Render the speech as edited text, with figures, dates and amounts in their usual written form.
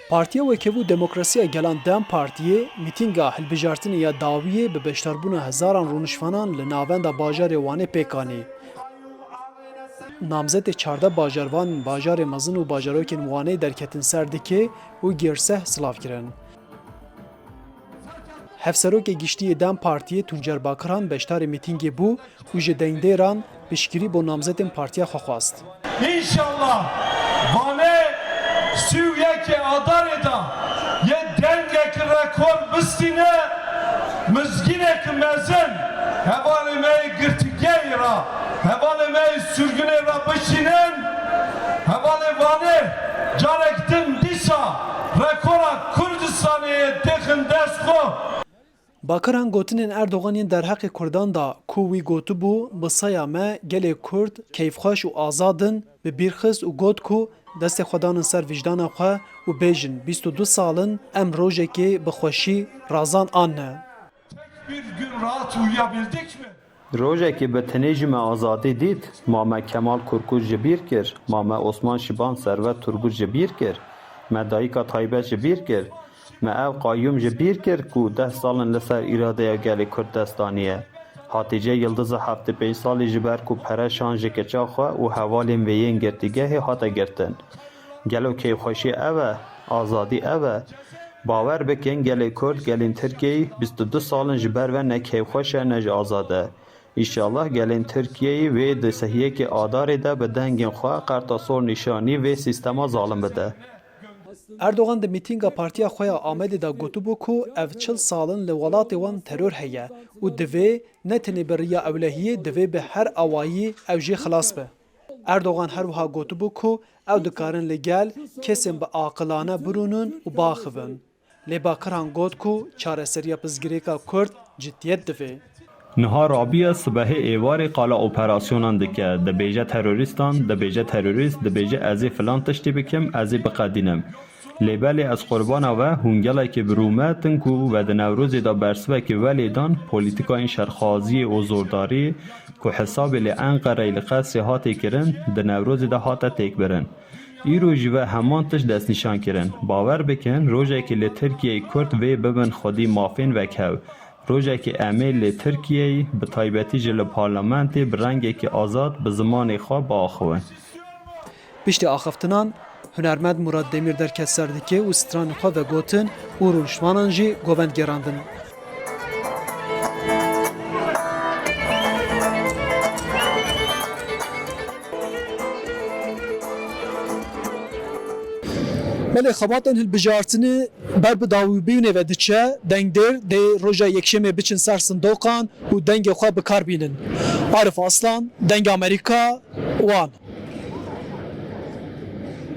Partiya Wekevu Demokrasiya Gelan Dem Partiye mîtînga hilbijartiniya dawiyê bi beşdarbûna hezaran rûnişvanan li navenda bajarê Wanê pêkanî. Namzetê çarda bajarvan bajarê mezin û bajarokên Wanê derketin ser dikê û girseh silav kirin. Hevserokê giştiyê Dem Partiyê Tuncer Bakiran beşdarê mîtîngê bû û ji dengdêran piştgirî bo namzetên partiya xwe xwast. İnşallah Wanê Sûyekê adarê da yê dengekî rekor bistîne mizgînekî mezin hevalê me girtîgehê ra hevalê me sürgünê ra bişînin hevalê Wanê carek din dîsa rekora Kurdistanê dixin dest xwe. Bakiran gotinên Erdoganên derheqê Kurdan da ku wî gotibû bi saya me gelê Kurd keyfxweş û azadin bi bîrxist û got ku destê xwe danin ser vîjdana xwe û bêjin 22 salin em rojekê bi xweşî razan an ne. Bir gün rahat uyuyabildik mi? Rojekê bi tenê jî me azadî dît, ma me Kemal Kurkûz ji bîr kir, ma me Osman Şiban Servet Turgut ji bîr kir, me Dayika Taybet ji bîr kir, me ev Qayyum ji bîr kir ku 10 salin li ser îradeya gelê Kurdistaniyê. Hatice Yıldızı 75 salî ji ber ku pereşan ji keça xwe û hevalên vê yên girtîgehê hate girtin. Gelo keyfxweşî ev e, azadî ev e. Bawer bikin gelê Kurd gelên Tirkiyeyê 22 salin ji ber ve ne keyfxweş e ne jî azad e. İnşallah gelên Tirkiyeyê vê di sehiyekê adarê de bi dengên xwe qertasor nîşanî vê sîstema zalim bide. Erdogan di mîtînga partiya xwe ya Amedê da gotibû ku ev 40 salin li welatê wan teror heye û divê ne tenê bi riya ewlehiyê divê bi her awayî ev jê xilas be. Erdogan her wiha gotibû ku ew dikarin li gel kesên bi aqilane birûnin û baxivin. Lê Bakiran got ku çareseriya pizgirêka Kurd ciddiyet divê. Niha Rabiya sibehê êvarê qala operasyonan dike, dibêje terorîstan, dibêje terorîst, dibêje ez ê filan tiştê bikim, ez ê biqedînim. Lêbelê ez qurbana we hûn gelekî bi rûmetin ku ve di Newrozê da bersivekî welê dan polîtikayên şerxwaziyê û zordarî ku hesabê li Enqereyê li qesrê hatê kirin, di Newrozê de hate têkbirin. Îro jî ve heman tişt destnîşan kirin. Bawer bikin rojekê li Tirkiyeyê Kurd vê bibin xwedî mafên vekev. Rojekê em ê li Tirkiyeyê bi taybetî jî li parlamentê bi rengekî azad bi zimanê xwe biaxivin. Piştî axaftinan, hunermend Murad Demir derket ser dike û stranên xwe vegotin û rûnişvanan jî govend gerandin. Belê xebatên hilbijartinê ber bi dawîbûnê ve diçe dengdêr dê roja yekşemê biçin ser sindoqan û dengê xwe bikarbînin. Arif Aslan, Deng Amerîka, Wan.